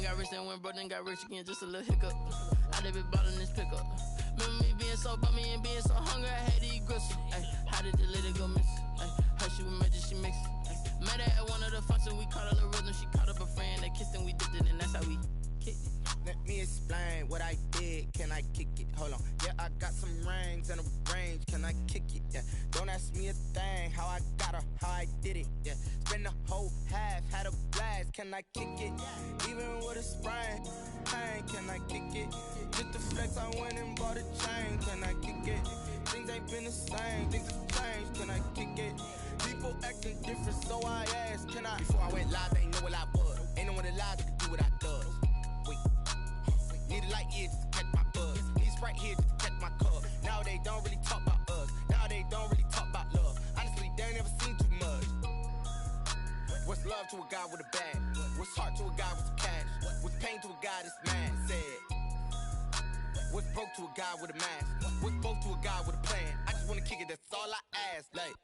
got rich and went broke, then got rich again, just a little hiccup. I done been ballin' this pickup. Remember me being so bummy and being so hungry, I had to eat gristle. Ay, how did the lady go miss? Ay, her she was magic, she mixed. Met her at one of the functions, we caught her the rhythm. She caught up a friend, they kissed and we dipped it, and that's how we kicked it. Let me explain what I did. Can I kick it? Hold on. Yeah, I got some rings and a range. Can I kick it? Yeah. Don't ask me a thing. How I got her, how I did it. Yeah. Spend the whole half, had a blast. Can I kick it? Even with a sprain. Pain, can I kick it? Just the flex, I went and bought a chain. Can I kick it? Things ain't been the same. Things have changed. Can I kick it? People acting different, so I asked, can I? Before I went live, they ain't know what I was. Ain't no one alive that could do what I does. Wait. Need a light here just to catch my buzz. Need Sprite here just to catch my cup. Now they don't really talk about us. Now they don't really talk about love. Honestly, they ain't never seen too much. What's love to a guy with a bag? What's heart to a guy with some cash? What's pain to a guy that's mad? Said. What's broke to a guy with a mask? What's both to a guy with a plan? I just wanna kick it, that's all I ask. Like,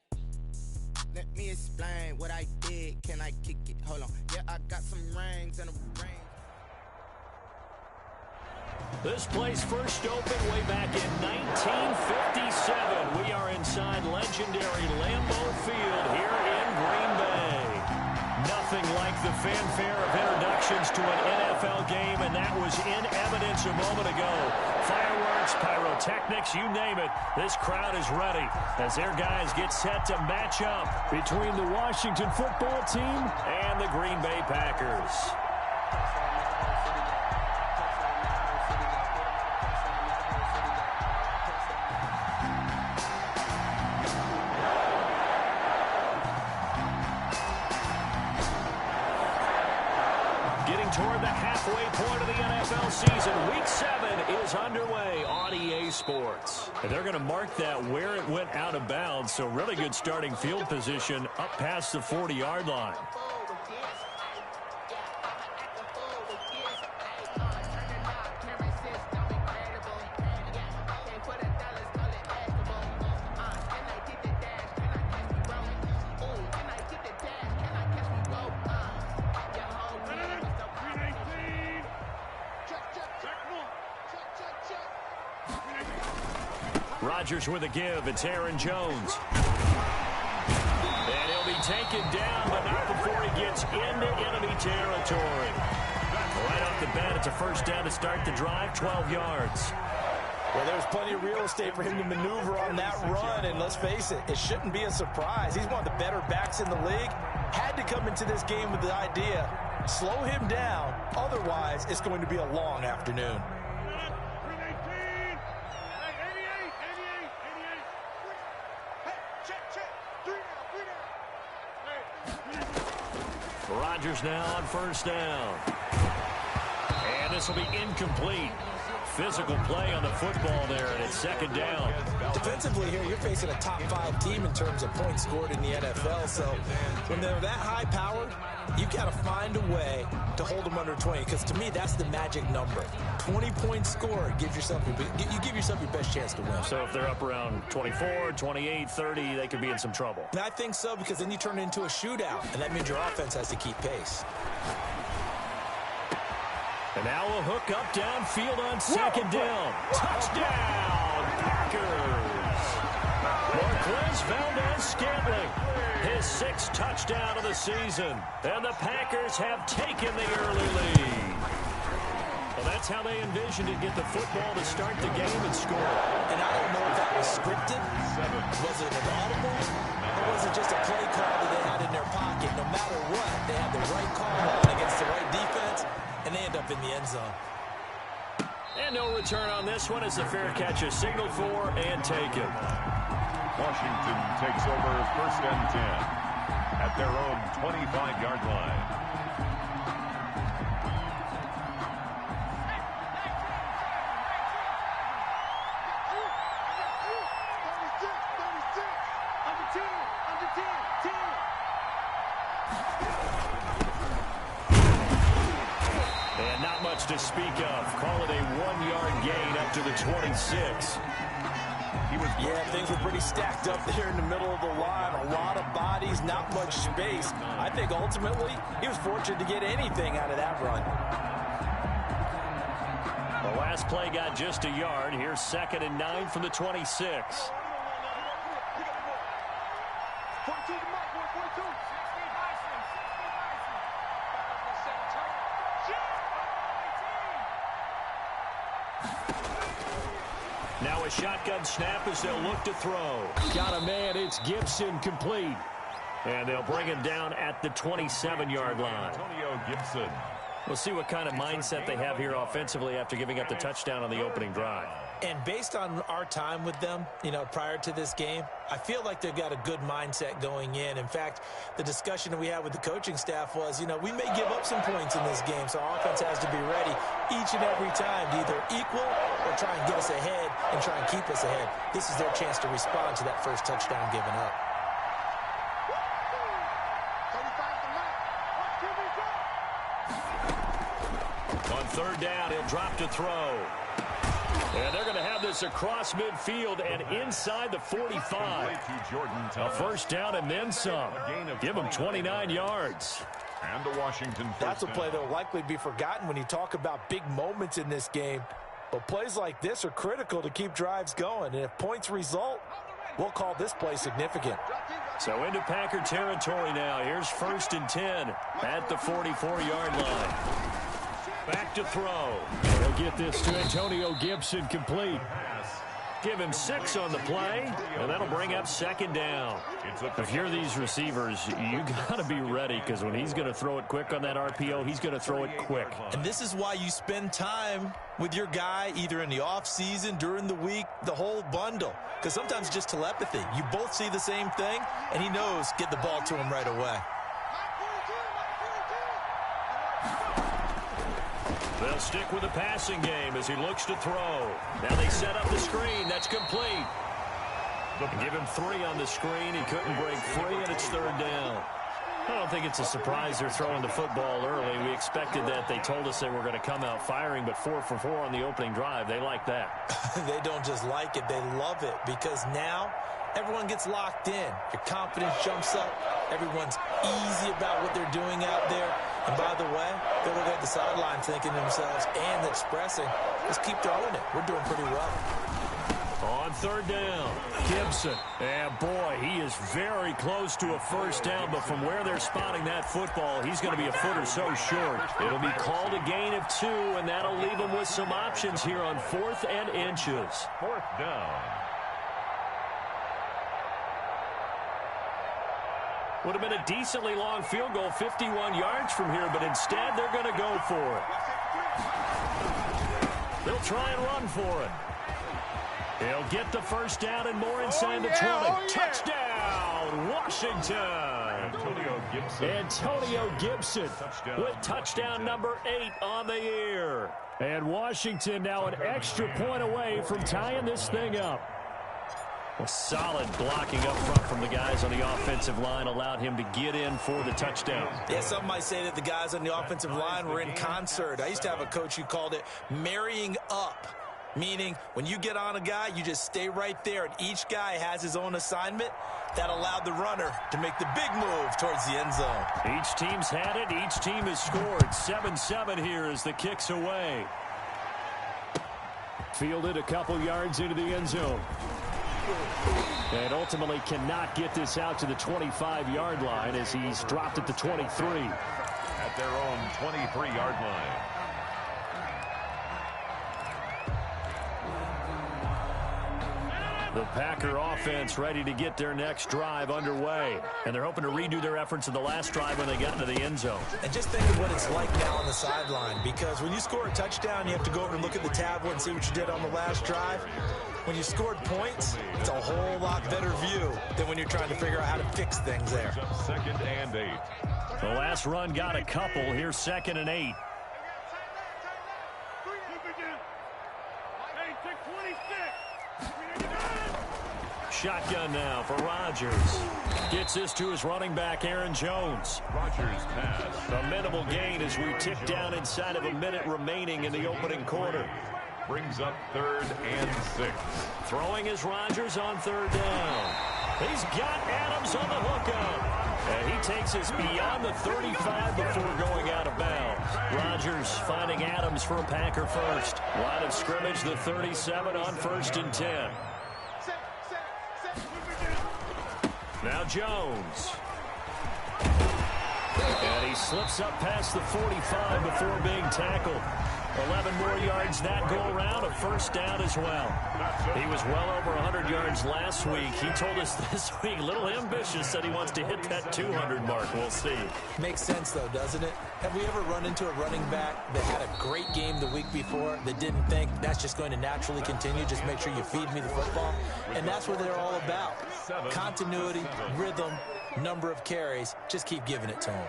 let me explain what I did. Can I kick it? Hold on. Yeah, I got some rings and a ring. This place first opened way back in 1957. We are inside legendary Lambeau Field here in Green Bay. Nothing like the fanfare of introductions to an NFL game, and that was in evidence a moment ago. Fireworks, pyrotechnics, you name it. This crowd is ready as their guys get set to match up between the Washington football team and the Green Bay Packers. Toward the halfway point of the NFL season. Week 7 is underway on EA Sports. And they're going to mark that where it went out of bounds, so really good starting field position up past the 40-yard line. Rodgers with a give. It's Aaron Jones. And he'll be taken down, but not before he gets into enemy territory. Right off the bat, it's a first down to start the drive, 12 yards. Well, there's plenty of real estate for him to maneuver on that run, and let's face it, it shouldn't be a surprise. He's one of the better backs in the league. Had to come into this game with the idea, slow him down, otherwise it's going to be a long afternoon. Rodgers now on first down. And this will be incomplete. Physical play on the football there, and it's second down. Defensively here, you're facing a top-5 team in terms of points scored in the NFL. So when they're that high-powered, you've got to find a way to hold them under 20. Because to me, that's the magic number. 20 points scored gives yourself you give yourself your best chance to win. So if they're up around 24, 28, 30, they could be in some trouble. And I think so, because then you turn it into a shootout, and that means your offense has to keep pace. And now a hook up downfield on second down. Touchdown, Packers! Marquez Valdez-Scantling, his 6th touchdown of the season. And the Packers have taken the early lead. Well, that's how they envisioned it, get the football to start the game and score. And I don't know if that was scripted. Was it an audible? Or was it just a play call that they had in their pocket? No matter what, they had the right call on against the right defense, and they end up in the end zone. And no return on this one as the fair catch is signaled for and taken. Washington takes over first and 10 at their own 25-yard line. To speak of. Call it a 1-yard gain up to the 26. Yeah, things were pretty stacked up there in the middle of the line. A lot of bodies, not much space. I think ultimately he was fortunate to get anything out of that run. Last play got just a yard. Here's 2nd and 9 from the 26. Now a shotgun snap as they'll look to throw. Got a man. It's Gibson, complete. And they'll bring him down at the 27-yard line. Antonio Gibson. We'll see what kind of mindset they have here offensively after giving up the touchdown on the opening drive. And based on our time with them, prior to this game, I feel like they've got a good mindset going in. In fact, the discussion that we had with the coaching staff was, we may give up some points in this game, so our offense has to be ready each and every time to either equal or try and get us ahead and try and keep us ahead. This is their chance to respond to that first touchdown given up. On 3rd down, he'll drop to throw. And they're going to have this across midfield and inside the 45. A first down and then some. Give them 29 yards. And the Washington first. That's a play that will likely be forgotten when you talk about big moments in this game. But plays like this are critical to keep drives going. And if points result, we'll call this play significant. So into Packer territory now. Here's 1st and 10 at the 44-yard line. Back to throw. They'll get this to Antonio Gibson, complete. Give him 6 on the play, and that'll bring up 2nd down. If you're these receivers, you got to be ready, because when he's going to throw it quick on that RPO, he's going to throw it quick. And this is why you spend time with your guy either in the offseason, during the week, the whole bundle. Because sometimes it's just telepathy. You both see the same thing, and he knows get the ball to him right away. They'll stick with the passing game as he looks to throw. Now they set up the screen. That's complete. Give him 3 on the screen. He couldn't break free, and it's 3rd down. I don't think it's a surprise they're throwing the football early. We expected that. They told us they were going to come out firing, but 4 for 4 on the opening drive. They like that. They don't just like it. They love it, because now everyone gets locked in. Your confidence jumps up. Everyone's easy about what they're doing out there. And by the way, they're looking at the sideline thinking to themselves and expressing, let's keep throwing it. We're doing pretty well. On 3rd down, Gibson. And boy, he is very close to a first down, but from where they're spotting that football, he's going to be a foot or so short. It'll be called a gain of 2, and that'll leave him with some options here on 4th and inches. 4th down. Would have been a decently long field goal, 51 yards from here, but instead they're going to go for it. They'll try and run for it. He'll get the first down and more inside the 20. Touchdown, Washington. Antonio Gibson with touchdown number 8 on the year. And Washington now an extra point away from tying this thing up. Well, solid blocking up front from the guys on the offensive line allowed him to get in for the touchdown. Yeah, some might say that the guys on the offensive line were in concert. I used to have a coach who called it marrying up, meaning when you get on a guy, you just stay right there, and each guy has his own assignment. That allowed the runner to make the big move towards the end zone. Each team's had it. Each team has scored. 7-7 here as the kick's away. Fielded a couple yards into the end zone. And ultimately cannot get this out to the 25-yard line as he's dropped at the 23. At their own 23-yard line. The Packer offense ready to get their next drive underway. And they're hoping to redo their efforts in the last drive when they got into the end zone. And just think of what it's like now on the sideline, because when you score a touchdown, you have to go over and look at the tablet and see what you did on the last drive. When you scored points, it's a whole lot better view than when you're trying to figure out how to fix things there. 2nd and 8. The last run got a couple. Here's 2nd and 8. Shotgun now for Rodgers. Gets this to his running back, Aaron Jones. Rodgers pass. A minimal gain as we tick down inside of a minute remaining in the opening quarter. Brings up 3rd and 6. Throwing is Rodgers on 3rd down. He's got Adams on the hookup. And he takes us beyond the 35 before going out of bounds. Rodgers finding Adams for a Packer first. Line of scrimmage, the 37 on 1st and 10. Now Jones. And he slips up past the 45 before being tackled. 11 more yards that go around, a first down as well. He was well over 100 yards last week. He told us this week, a little ambitious, said he wants to hit that 200 mark. We'll see. Makes sense, though, doesn't it? Have we ever run into a running back that had a great game the week before that didn't think that's just going to naturally continue? Just make sure you feed me the football. And that's what they're all about. Continuity, rhythm, number of carries. Just keep giving it to them.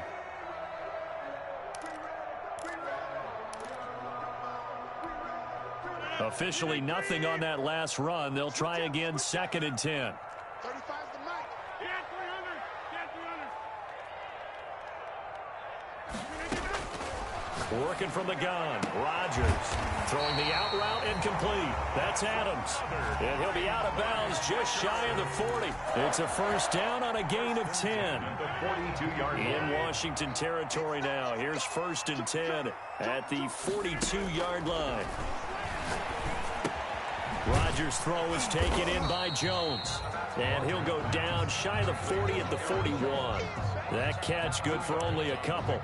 Officially nothing on that last run. They'll try again, 2nd and 10. 35's the mic. Yeah, 300. Working from the gun. Rodgers throwing the out route incomplete. That's Adams. And he'll be out of bounds just shy of the 40. It's a first down on a gain of 10. In Washington territory now. Here's 1st and 10 at the 42-yard line. Rodgers' throw is taken in by Jones. And he'll go down shy of the 40 at the 41. That catch good for only a couple.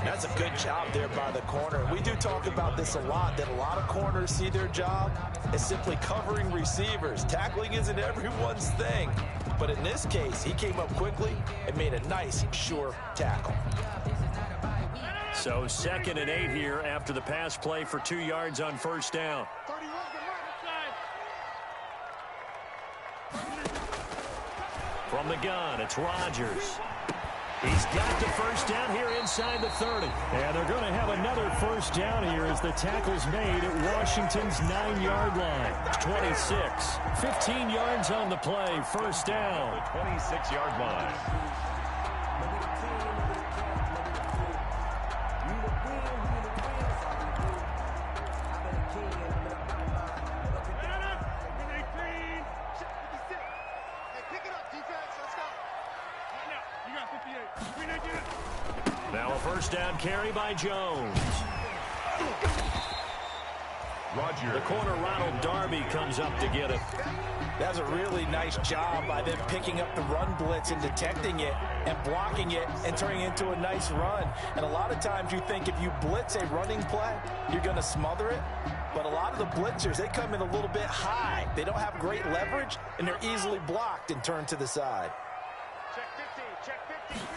That's a good job there by the corner. We do talk about this a lot, that a lot of corners see their job as simply covering receivers. Tackling isn't everyone's thing. But in this case, he came up quickly and made a nice, sure tackle. So 2nd and 8 here after the pass play for 2 yards on first down. 31's the right side. From the gun, it's Rodgers. He's got the first down here inside the 30. And they're going to have another first down here as the tackle's made at Washington's 9-yard line. 26. 15 yards on the play. First down. The 26-yard line. Now a first down carry by Jones. Rodgers. The corner, Ronald Darby, comes up to get it. That's a really nice job by them picking up the run blitz and detecting it and blocking it and turning it into a nice run. And a lot of times you think if you blitz a running play, you're going to smother it. But a lot of the blitzers, they come in a little bit high. They don't have great leverage, and they're easily blocked and turned to the side. Check 15, check 15.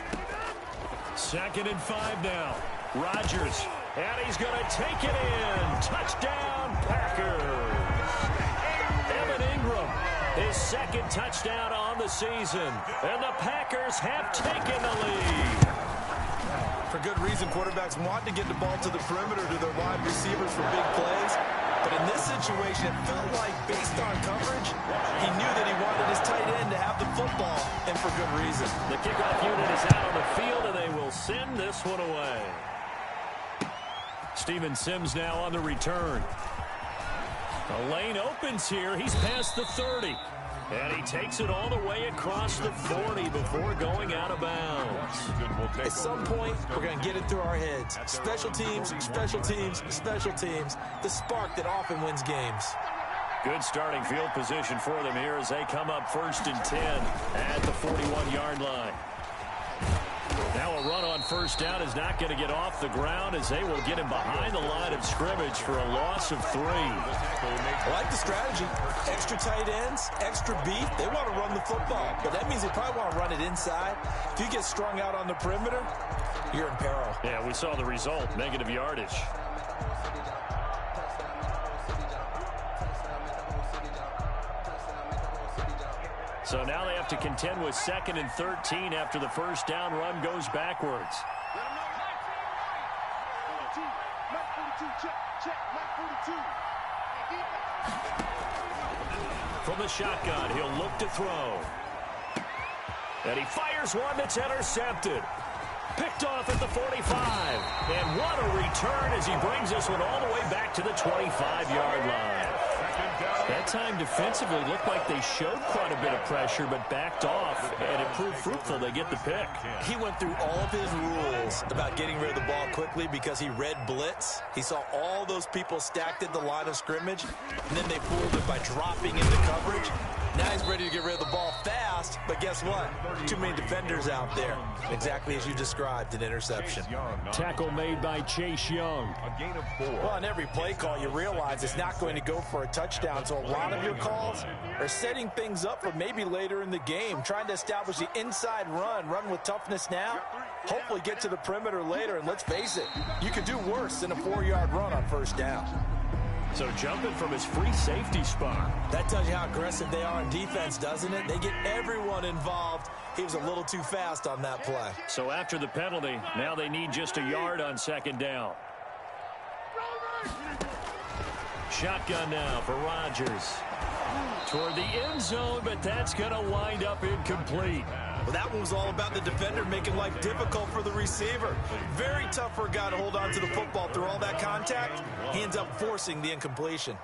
2nd and 5 now. Rodgers, and he's going to take it in. Touchdown, Packers. Evan Ingram, his 2nd touchdown on the season. And the Packers have taken the lead. For good reason, quarterbacks want to get the ball to the perimeter to their wide receivers for big plays. But in this situation, it felt like, based on coverage, he knew that he wanted his tight end to have the football, and for good reason. The kickoff unit is out on the field, and they will send this one away. Steven Sims now on the return. The lane opens here. He's past the 30. And he takes it all the way across the 40 before going out of bounds. At some point, we're going to get it through our heads. Special teams, special teams, special teams. The spark that often wins games. Good starting field position for them here as they come up 1st and 10 at the 41-yard line. Now a run on first down is not going to get off the ground as they will get him behind the line of scrimmage for a loss of 3. I like the strategy. Extra tight ends, extra beef. They want to run the football, but that means they probably want to run it inside. If you get strung out on the perimeter, you're in peril. Yeah, we saw the result, negative yardage. So now they have to contend with 2nd and 13 after the first down run goes backwards. From the shotgun, he'll look to throw. And he fires one that's intercepted. Picked off at the 45. And what a return as he brings this one all the way back to the 25-yard line. That time defensively looked like they showed quite a bit of pressure but backed off, and it proved fruitful. They get the pick. He went through all of his rules about getting rid of the ball quickly because he read blitz. He saw all those people stacked at the line of scrimmage, and then they fooled him by dropping into coverage. Now he's ready to get rid of the ball fast, but guess what? Too many defenders out there. Exactly as you described, an interception. Tackle made by Chase Young. A gain of 4. Well, on every play call, you realize it's not going to go for a touchdown, so a lot of your calls are setting things up for maybe later in the game, trying to establish the inside run with toughness now, hopefully get to the perimeter later, and let's face it, you could do worse than a 4-yard run on first down. So jumping from his free safety spot. That tells you how aggressive they are on defense, doesn't it? They get everyone involved. He was a little too fast on that play. So after the penalty, now they need just a yard on second down. Shotgun now for Rodgers. Toward the end zone, but that's going to wind up incomplete. Well, that one was all about the defender making life difficult for the receiver. Very tough for a guy to hold on to the football through all that contact. He ends up forcing the incompletion.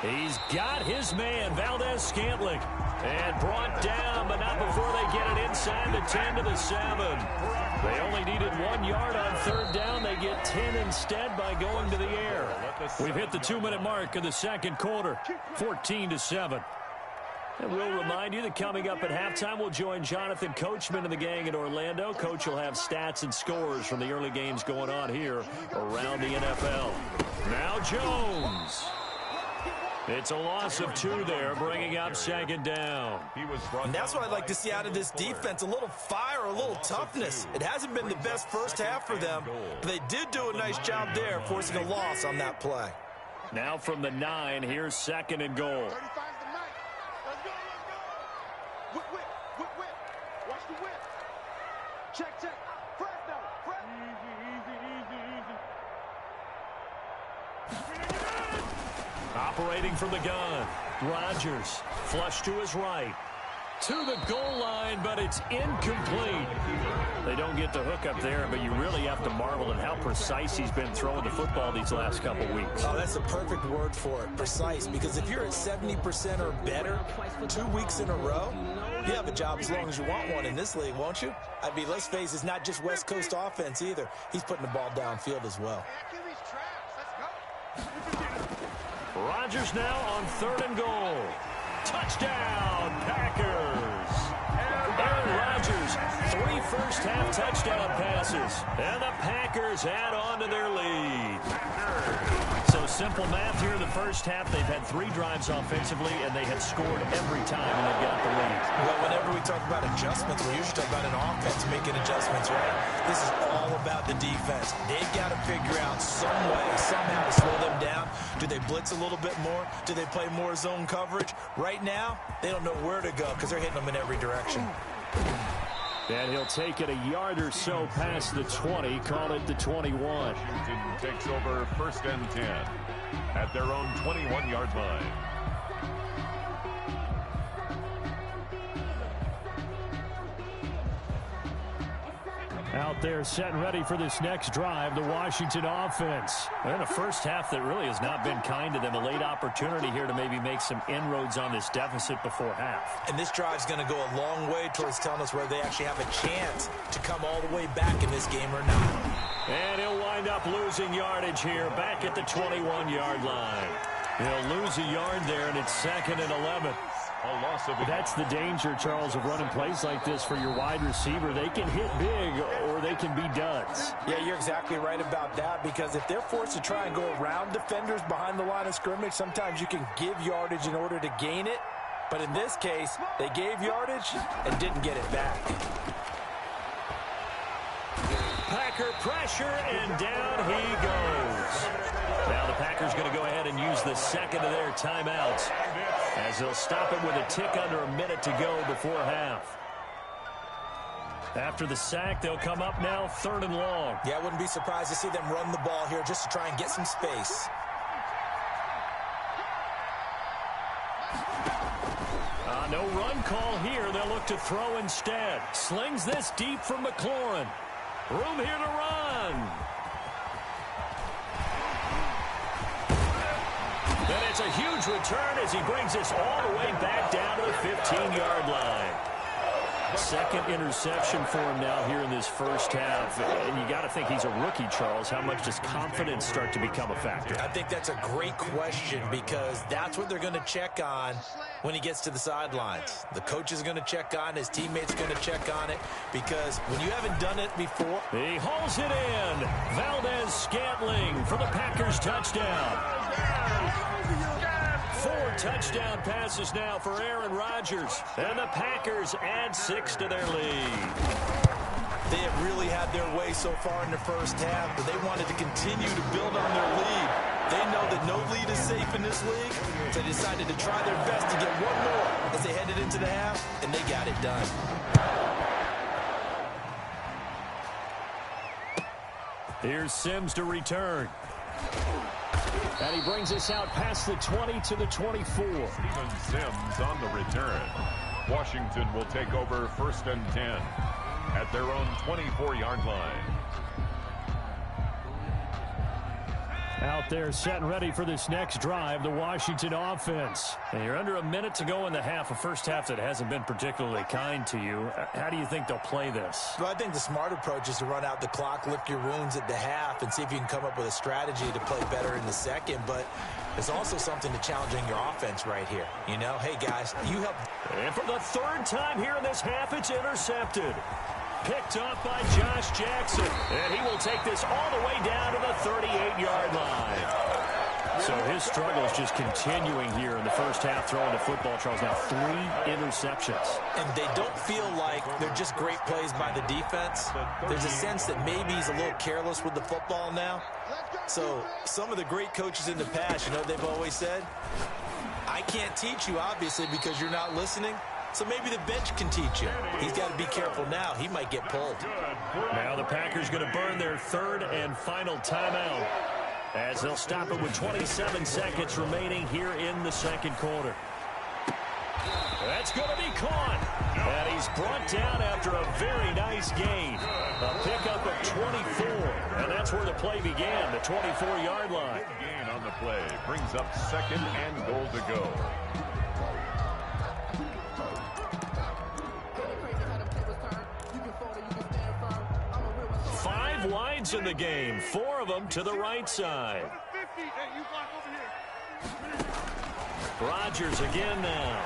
He's got his man, Valdez-Scantling. And brought down, but not before they get it inside the 10 to the 7. They only needed 1 yard on third down. They get 10 instead by going to the air. We've hit the 2-minute mark of the second quarter, 14-7. And we'll remind you that coming up at halftime, we'll join Jonathan Coachman and the gang in Orlando. Coach will have stats and scores from the early games going on here around the NFL. Now Jones. It's a loss of 2 there, bringing up second down. And that's what I'd like to see out of this defense, a little fire, a little toughness. It hasn't been the best first half for them, but they did do a nice job there, forcing a loss on that play. Now from the 9, here's second and goal. 35's the night. Let's go, let's go. Whip, whip, whip, whip. Watch the whip. Check, check. Press now. Press. Easy, easy, easy. Operating from the gun, Rodgers, flush to his right, to the goal line, but it's incomplete. They don't get the hook up there, but you really have to marvel at how precise he's been throwing the football these last couple weeks. Oh, that's the perfect word for it, precise, because if you're at 70% or better 2 weeks in a row, you have a job as long as you want one in this league, won't you? I mean, let's face it, it's not just West Coast offense either. He's putting the ball downfield as well. Rodgers now on third and goal. Touchdown, Packers. Aaron Rodgers, 3 first-half touchdown passes. And the Packers add on to their lead. So simple math here in the first half. They've had 3 drives offensively, and they have scored every time, and they've got the lead. Well, whenever we talk about adjustments, we usually talk about an offense making adjustments, right? This is all about the defense. They've got to figure out some way, somehow to slow them down. Do they blitz a little bit more? Do they play more zone coverage? Right now, they don't know where to go because they're hitting them in every direction. And he'll take it a yard or so past the 20, call it the 21. Washington takes over first and 10 at their own 21-yard line. Out there set and ready for this next drive, the Washington offense. And a first half that really has not been kind to them. A late opportunity here to maybe make some inroads on this deficit before half. And this drive's going to go a long way towards telling us whether they actually have a chance to come all the way back in this game or not. And he'll wind up losing yardage here back at the 21-yard line. He'll lose a yard there, and it's second and 11. A loss of That's the danger, Charles, of running plays like this for your wide receiver. They can hit big or they can be duds. Yeah, you're exactly right about that, because if they're forced to try and go around defenders behind the line of scrimmage, sometimes you can give yardage in order to gain it. But in this case, they gave yardage and didn't get it back. Packer pressure, and down he goes. Now the Packers going to go ahead and use the second of their timeouts, as they'll stop it with a tick under a minute to go before half. After the sack, they'll come up now third and long. Yeah, I wouldn't be surprised to see them run the ball here just to try and get some space. No run call here. They'll look to throw instead. Slings this deep from McLaurin. Room here to run. And it's a huge return as he brings us all the way back down to the 15-yard line. Second interception for him now here in this first half. And you got to think he's a rookie, Charles. How much does confidence start to become a factor? I think that's a great question because that's what they're going to check on when he gets to the sidelines. The coach is going to check on, his teammates are going to check on it because when you haven't done it before. He hauls it in. Valdez-Scantling for the Packers touchdown. 4 touchdown passes now for Aaron Rodgers. And the Packers add 6 to their lead. They have really had their way so far in the first half, but they wanted to continue to build on their lead. They know that no lead is safe in this league, so they decided to try their best to get one more as they headed into the half, and they got it done. Here's Sims to return. And he brings us out past the 20 to the 24. Steven Sims on the return. Washington will take over 1st and 10 at their own 24-yard line. Out there set and ready for this next drive, the Washington offense. And you're under a minute to go in the half, a first half that hasn't been particularly kind to you. How do you think they'll play this? Well, I think the smart approach is to run out the clock, lick your wounds at the half, and see if you can come up with a strategy to play better in the second. But there's also something to challenging your offense right here. You know, hey, guys, you help. And for the 3rd time here in this half, it's intercepted. Picked up by Josh Jackson. And he will take this all the way down to the 38-yard line. So his struggle is just continuing here in the first half, throwing the football. Charles, now 3 interceptions. And they don't feel like they're just great plays by the defense. There's a sense that maybe he's a little careless with the football now. So some of the great coaches in the past, you know what they've always said? I can't teach you, obviously, because you're not listening. So maybe the bench can teach you. He's got to be careful now. He might get pulled. Now the Packers going to burn their 3rd and final timeout as they'll stop it with 27 seconds remaining here in the second quarter. That's going to be caught. And he's brought down after a very nice gain. A pickup of 24. And that's where the play began, the 24-yard line. Gain on the play brings up 2nd and goal to go. 5 wides in the game, 4 of them to the right side. Rodgers again now.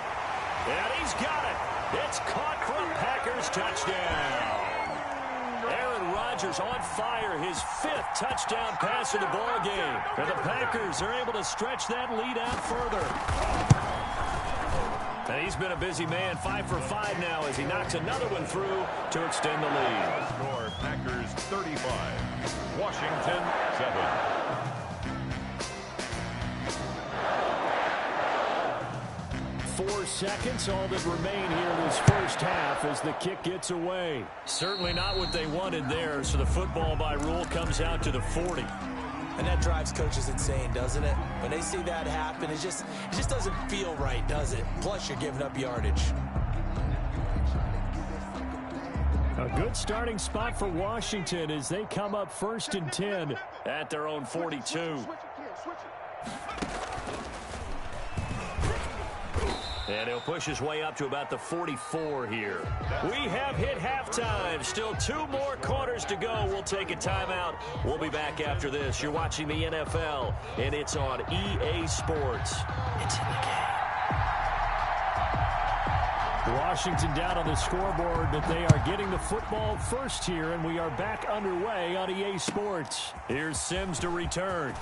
And he's got it. It's caught for a Packers touchdown. Aaron Rodgers on fire, his 5th touchdown pass of the ball game. And the Packers are able to stretch that lead out further. And he's been a busy man, 5 for 5 now as he knocks another one through to extend the lead. Score Packers 35, Washington 7. 4 seconds, all that remain here in this first half as the kick gets away. Certainly not what they wanted there, so the football by rule comes out to the 40. And that drives coaches insane, doesn't it? When they see that happen, it just doesn't feel right, does it? Plus, you're giving up yardage. A good starting spot for Washington as they come up 1st and 10 at their own 42. And he'll push his way up to about the 44 here. We have hit halftime. Still 2 more quarters to go. We'll take a timeout. We'll be back after this. You're watching the NFL, and it's on EA Sports. It's in the game. Washington down on the scoreboard, but they are getting the football first here, and we are back underway on EA Sports. Here's Sims to return.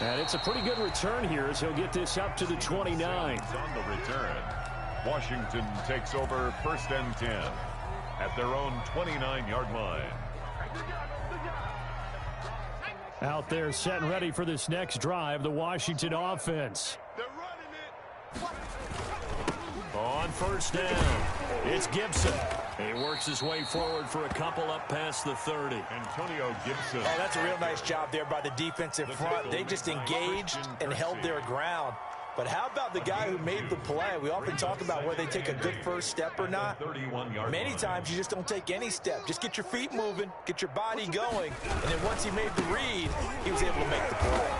And it's a pretty good return here as he'll get this up to the 29. On the return, Washington takes over 1st and 10 at their own 29-yard line. Out there set and ready for this next drive, the Washington offense. On 1st down, it's Gibson. He works his way forward for a couple up past the 30. Antonio Gibson. Oh, that's a real nice job there by the defensive front. They just engaged and held their ground. But how about the guy who made the play? We often talk about whether they take a good first step or not. Many times you just don't take any step. Just get your feet moving, get your body going, and then once he made the read, he was able to make the play.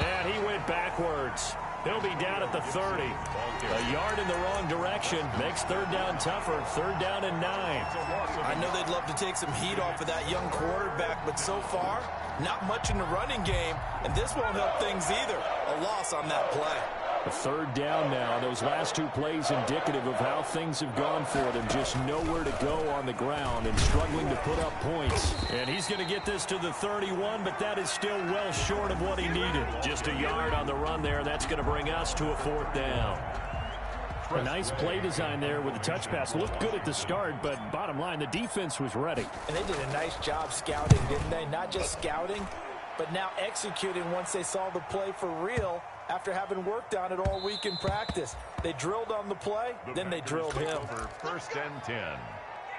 And he went backwards. He'll be down at the 30. A yard in the wrong direction makes third down tougher. Third down and 9. I know they'd love to take some heat off of that young quarterback, but so far, not much in the running game, and this won't help things either. A loss on that play. A third down now. Those last two plays indicative of how things have gone for them. Just nowhere to go on the ground and struggling to put up points. And he's going to get this to the 31, but that is still well short of what he needed. Just a yard on the run there. That's going to bring us to a fourth down. A nice play design there with the touch pass. Looked good at the start, but bottom line, the defense was ready. And they did a nice job scouting, didn't they? Not just scouting, but now executing once they saw the play for real. After having worked on it all week in practice, they drilled on the play, then they drilled him. Over first and 10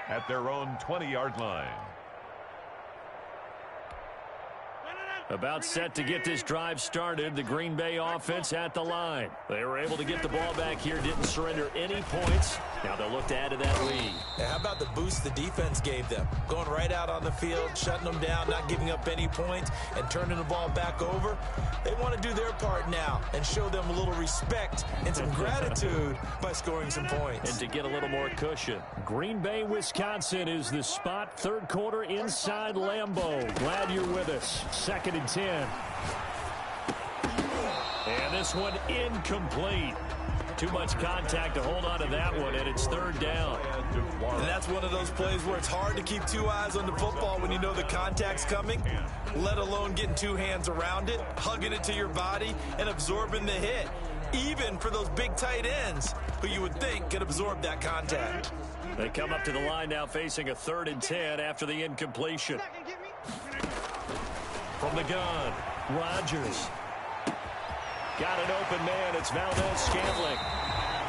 at their own 20-yard line. About set to get this drive started. The Green Bay offense at the line. They were able to get the ball back here, didn't surrender any points. Now they'll look to add to that lead. And how about the boost the defense gave them? Going right out on the field, shutting them down, not giving up any points, and turning the ball back over. They want to do their part now and show them a little respect and some gratitude by scoring some points. And to get a little more cushion. Green Bay, Wisconsin is the spot. Third quarter inside Lambeau. Glad you're with us. Second and 10. And this one incomplete. Too much contact to hold on to that one, and it's third down. And that's one of those plays where it's hard to keep two eyes on the football when you know the contact's coming, let alone getting two hands around it, hugging it to your body, and absorbing the hit, even for those big tight ends who you would think could absorb that contact. They come up to the line now facing a third and 10 after the incompletion. From the gun, Rodgers. Got an open man. It's Valdez-Scantling.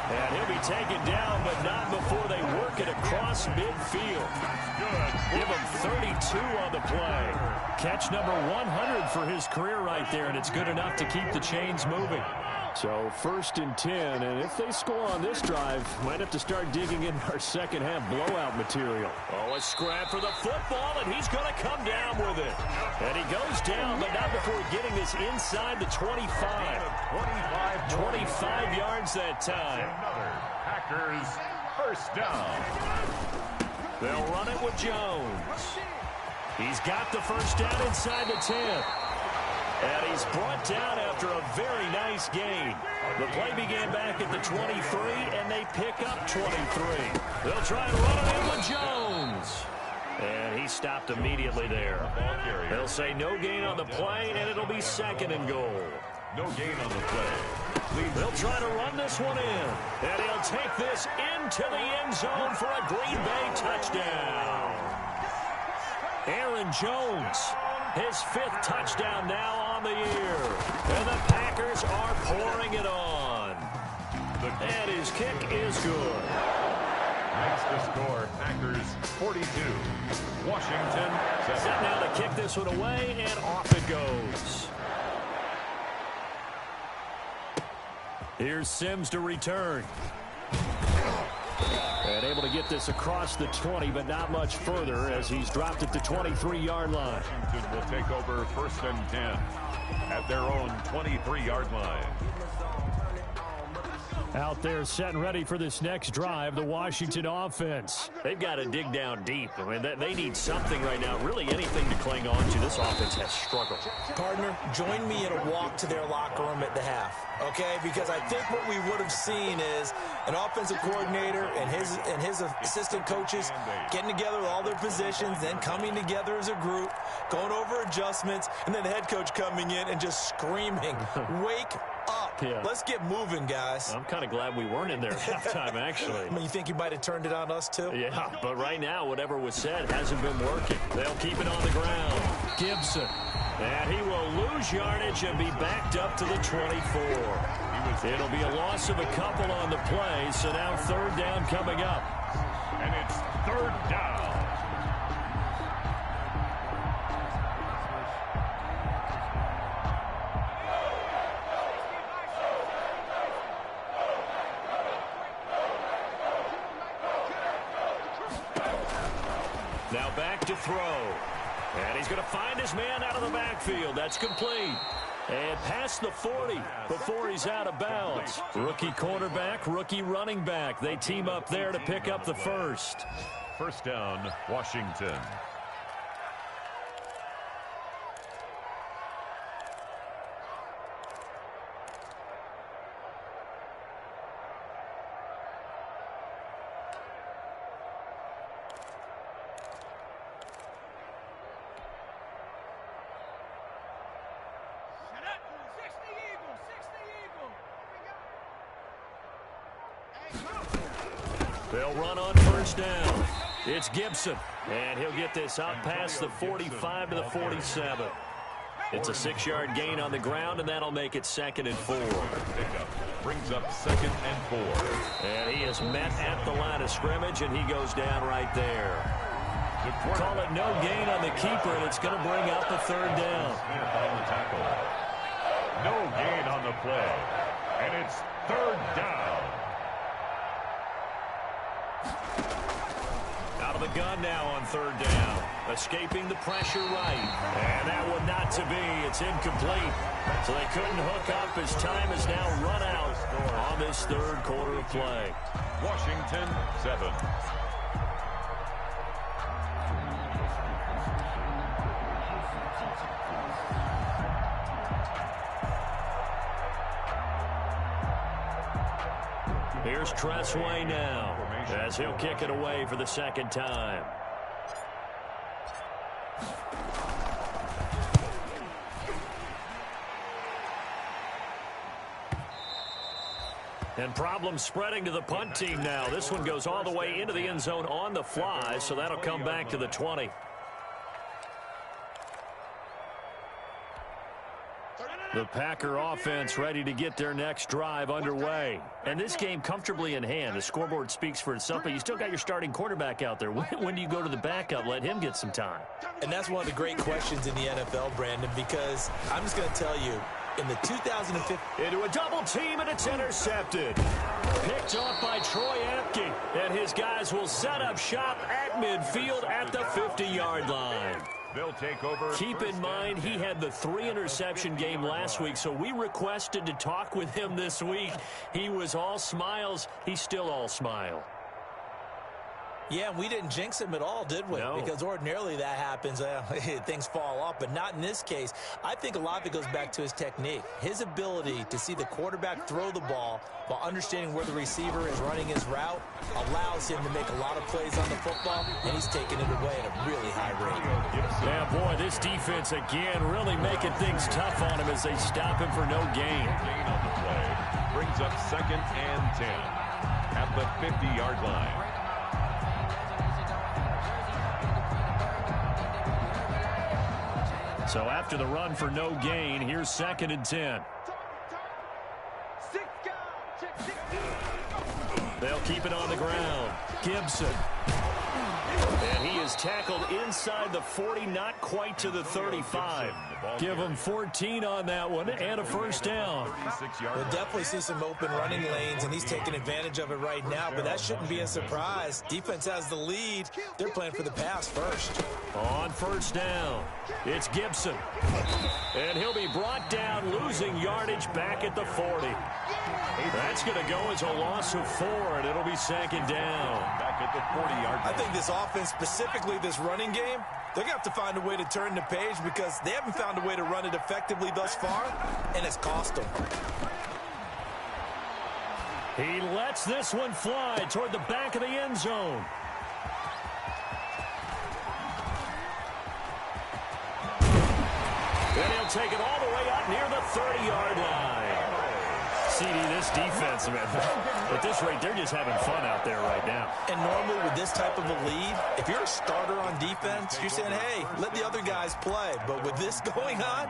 And he'll be taken down, but not before they work it across midfield. Give him 32 on the play. Catch number 100 for his career right there, and it's good enough to keep the chains moving. So first and 10, and if they score on this drive, might have to start digging in our second half blowout material. Oh, a scrap for the football, and he's going to come down with it. And he goes down, but not before getting this inside the 25. 25 yards that time. Another Packers first down. They'll run it with Jones. He's got the first down inside the 10. And he's brought down after a very nice gain. The play began back at the 23, and they pick up 23. They'll try and run it in with Jones. And he stopped immediately there. They'll say no gain on the play, and it'll be second and goal. No gain on the play. They'll try to run this one in. And he'll take this into the end zone for a Green Bay touchdown. Aaron Jones, his fifth touchdown now on the year. And the Packers are pouring it on. And his kick is good. Makes the score Packers 42. Washington 7. Set now to kick this one away, and off it goes. Here's Sims to return. And able to get this across the 20, but not much further as he's dropped at the 23-yard line. Washington will take over first and 10 at their own 23-yard line. Out there set and ready for this next drive, the Washington offense. They've got to dig down deep. I mean, they need something right now, really anything to cling on to. This offense has struggled. Partner, join me in a walk to their locker room at the half, okay? Because I think what we would have seen is an offensive coordinator and his assistant coaches getting together with all their positions, then coming together as a group, going over adjustments, and then the head coach coming in and just screaming, wake up. Yeah. Let's get moving, guys. I'm kind of glad we weren't in there at halftime, actually. I mean, you think you might have turned it on us, too? Yeah, but right now, whatever was said hasn't been working. They'll keep it on the ground. Gibson. And he will lose yardage and be backed up to the 24. It'll be a loss of a couple on the play, so now third down coming up. And it's third down. Now back to throw. And he's going to find his man out of the backfield. That's complete. And past the 40 before he's out of bounds. Rookie quarterback, rookie running back. They team up there to pick up the first. First down, Washington. They'll run on first down. It's Gibson, and he'll get this out past the 45 to the 47. It's a 6-yard gain on the ground, and that'll make it 2nd and 4. Pickup brings up 2nd and 4. And he is met at the line of scrimmage, and he goes down right there. Call it no gain on the keeper, and it's going to bring up the 3rd down. Smith on the tackle. No gain on the play, and it's 3rd down. Out of the gun now on 3rd down. Escaping the pressure right. And that one not to be. It's incomplete. So they couldn't hook up. His time is now run out on this 3rd quarter of play. Washington 7. Here's Tressway now as he'll kick it away for the 2nd time. And problems spreading to the punt team now. This one goes all the way into the end zone on the fly, so that'll come back to the 20. The Packer offense ready to get their next drive underway. And this game comfortably in hand. The scoreboard speaks for itself, but you still got your starting quarterback out there. When do you go to the backup? Let him get some time. And that's one of the great questions in the NFL, Brandon, because I'm just going to tell you, in the 2015... Into a double team, and it's intercepted. Picked off by Troy Apke. And his guys will set up shop at midfield at the 50-yard line. They'll take over. Keep in mind, he had the 3-interception game last week, so we requested to talk with him this week. He was all smiles. He's still all smile. Yeah, we didn't jinx him at all, did we? No. Because ordinarily that happens. Things fall off, but not in this case. I think a lot of it goes back to his technique. His ability to see the quarterback throw the ball while understanding where the receiver is running his route allows him to make a lot of plays on the football, and he's taking it away at a really high rate. Yeah, boy, this defense again really making things tough on him as they stop him for no gain. Gain on the play brings up 2nd and 10 at the 50-yard line. So after the run for no gain, here's 2nd and 10. They'll keep it on the ground. Gibson. And he is tackled inside the 40, not quite to the 35. Give him 14 on that one and a first down. We'll definitely see some open running lanes, and he's taking advantage of it right now, but that shouldn't be a surprise. Defense has the lead. They're playing for the pass first. On first down, it's Gibson. And he'll be brought down, losing yardage back at the 40. That's going to go as a loss of 4, and it'll be 2nd down. Back at the 40-yard line. I think this offense, specifically this running game, they're going to have to find a way to turn the page because they haven't found a way to run it effectively thus far, and it's cost them. He lets this one fly toward the back of the end zone. Then he'll take it all the way up near the 30-yard line. CD, this defense, man, at this rate, they're just having fun out there right now. And normally with this type of a lead, if you're a starter on defense, you're saying, hey, let the other guys play. But with this going on,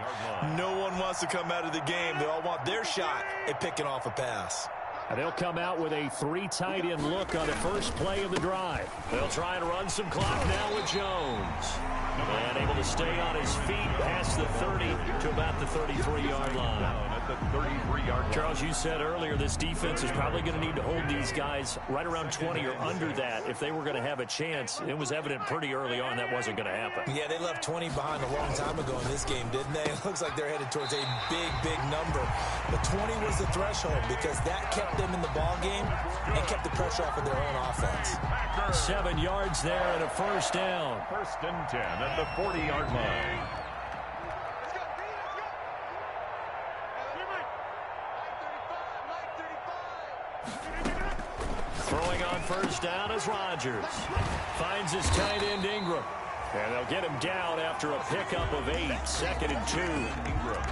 no one wants to come out of the game. They all want their shot at picking off a pass. And they'll come out with a 3 tight end look on the first play of the drive. They'll try and run some clock now with Jones. And able to stay on his feet past the 30 to about the 33-yard line. At the 33-yard line. Charles, you said earlier this defense is probably going to need to hold these guys right around 20 or under that if they were going to have a chance. It was evident pretty early on that wasn't going to happen. Yeah, they left 20 behind a long time ago in this game, didn't they? It looks like they're headed towards a big, big number. But 20 was the threshold because that kept them in the ball game and kept the pressure off of their own offense. 7 yards there and a first down. 1st and 10 at the 40-yard line. Throwing on first down is Rodgers. Finds his tight end Ingram. And they'll get him down after a pickup of 8. 2nd and 2.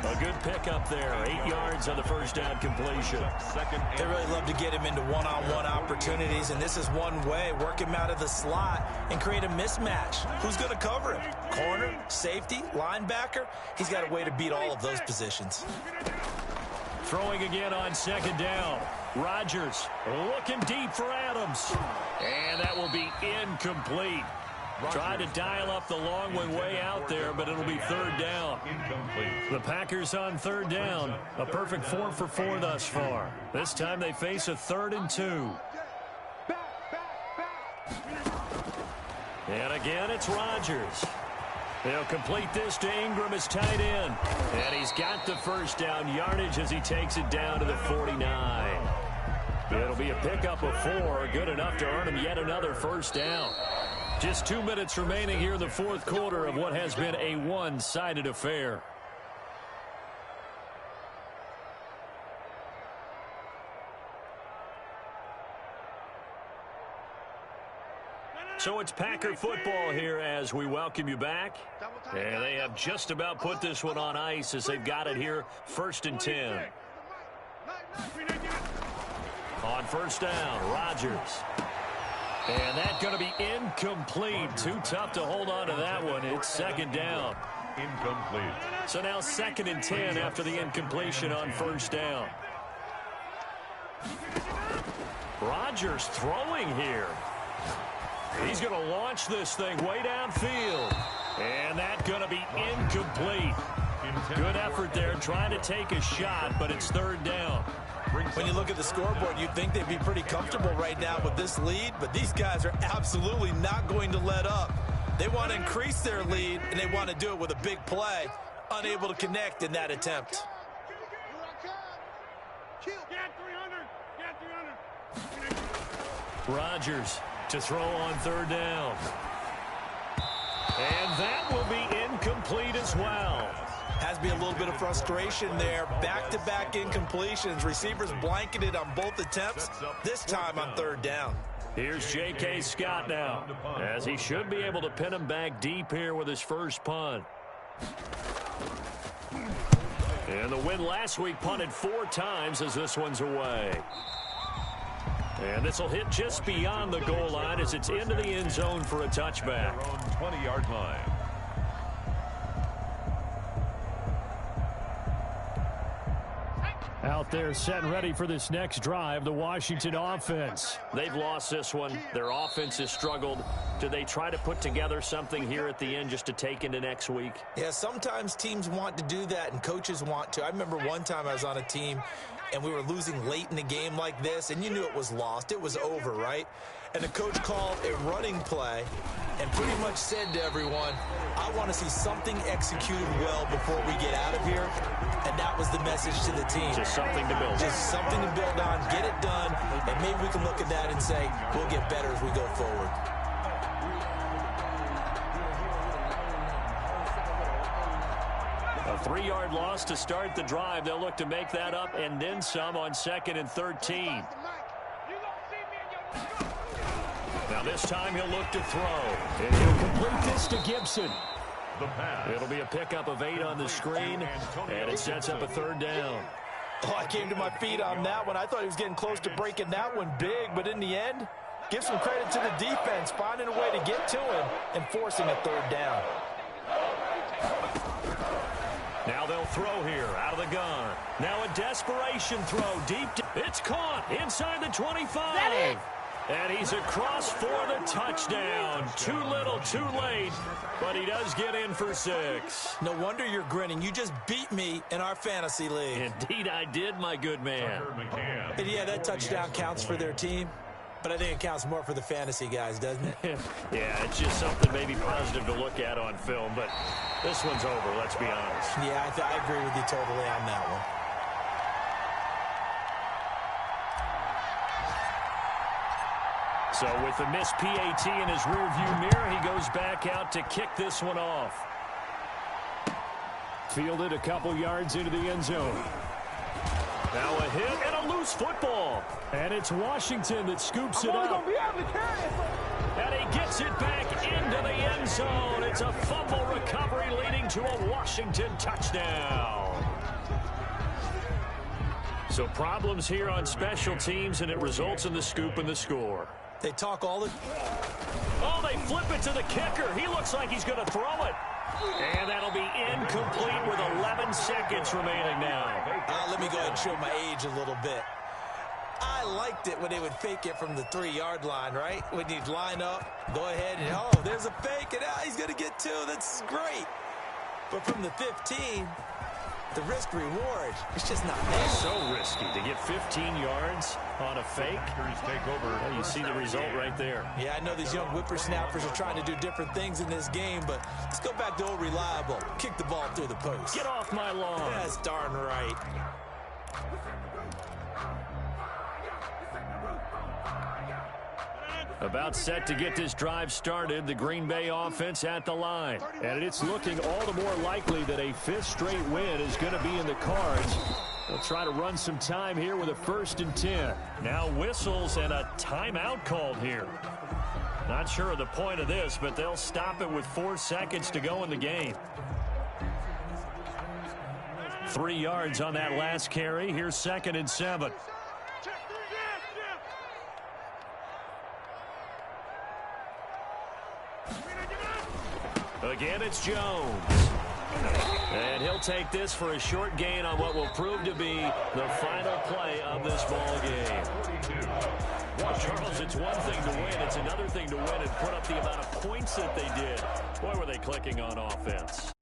A good pickup there. 8 yards on the first down completion. They really love to get him into one-on-one opportunities, and this is one way. Work him out of the slot and create a mismatch. Who's going to cover him? Corner, safety, linebacker? He's got a way to beat all of those positions. Throwing again on 2nd down. Rodgers looking deep for Adams. And that will be incomplete. Tried to dial up the long one way out there, but it'll be 3rd down. Incomplete. The Packers on 3rd down. A perfect 4 for 4 thus far. This time they face a 3rd and 2. And again, it's Rodgers. They'll complete this to Ingram as tight end. And he's got the first down yardage as he takes it down to the 49. It'll be a pickup of 4, good enough to earn him yet another first down. Just 2 minutes remaining here in the 4th quarter of what has been a one-sided affair. So it's Packer football here as we welcome you back. And they have just about put this one on ice as they've got it here, 1st and 10. On first down, Rodgers. And that's going to be incomplete. Too tough to hold on to that one. It's 2nd down. Incomplete. So now 2nd and 10 after the incompletion on first down. Rodgers throwing here. He's going to launch this thing way downfield. And that's going to be incomplete. Good effort there trying to take a shot, but it's 3rd down. When you look at the scoreboard, you'd think they'd be pretty comfortable right now with this lead, but these guys are absolutely not going to let up. They want to increase their lead, and they want to do it with a big play. Unable to connect in that attempt. Rodgers to throw on 3rd down. And that will be incomplete as well. Has to be a little bit of frustration there. Back-to-back incompletions. Receivers blanketed on both attempts, this time on 3rd down. Here's J.K. Scott now, as he should be able to pin him back deep here with his first punt. And the win last week punted 4 times as this one's away. And this will hit just beyond the goal line as it's into the end zone for a touchback. 20-yard line. Out there set and ready for this next drive, the Washington offense. They've lost this one. Their offense has struggled. Do they try to put together something here at the end just to take into next week? Yeah, sometimes teams want to do that and coaches want to. I remember one time I was on a team and we were losing late in the game like this, and you knew it was lost. It was over, right? And the coach called a running play and pretty much said to everyone, I want to see something executed well before we get out of here. And that was the message to the team. Just something to build on. Just something to build on, get it done, and maybe we can look at that and say, we'll get better as we go forward. A 3-yard loss to start the drive. They'll look to make that up and then some on 2nd and 13. Now this time he'll look to throw. And he'll complete this to Gibson. The pass. It'll be a pickup of 8 on the screen, and it sets up a 3rd down. Oh, I came to my feet on that one. I thought he was getting close to breaking that one big, but in the end, give some credit to the defense, finding a way to get to him and forcing a 3rd down. Now they'll throw here out of the gun. Now a desperation throw deep. It's caught inside the 25. And he's across for the touchdown. Too little, too late. But he does get in for 6. No wonder you're grinning. You just beat me in our fantasy league. Indeed I did, my good man. And yeah, that touchdown counts for their team. But I think it counts more for the fantasy guys, doesn't it? Yeah, it's just something maybe positive to look at on film. But this one's over, let's be honest. Yeah, I agree with you totally on that one. So with the missed PAT in his rearview mirror, he goes back out to kick this one off. Fielded a couple yards into the end zone. Now a hit and a loose football. And it's Washington that scoops it up. And he gets it back into the end zone. It's a fumble recovery leading to a Washington touchdown. So problems here on special teams, and it results in the scoop and the score. They talk all the... Oh, they flip it to the kicker. He looks like he's going to throw it. And that'll be incomplete with 11 seconds remaining now. Let me go ahead and show my age a little bit. I liked it when they would fake it from the 3-yard line, right? When you'd line up, go ahead and, oh, there's a fake, and now he's going to get 2. That's great. But from the 15... the risk-reward, it's just not there. So risky to get 15 yards on a fake. Well, you see the result right there. Yeah, I know these young whippersnappers are trying to do different things in this game, but let's go back to old reliable. Kick the ball through the post. Get off my lawn. That's darn right. About set to get this drive started, the Green Bay offense at the line. And it's looking all the more likely that a 5th straight win is going to be in the cards. They'll try to run some time here with a 1st and 10. Now whistles and a timeout called here. Not sure of the point of this, but they'll stop it with 4 seconds to go in the game. 3 yards on that last carry. Here's 2nd and 7. Again, it's Jones. And he'll take this for a short gain on what will prove to be the final play of this ball game. Well, Charles, it's one thing to win. It's another thing to win and put up the amount of points that they did. Boy, were they clicking on offense.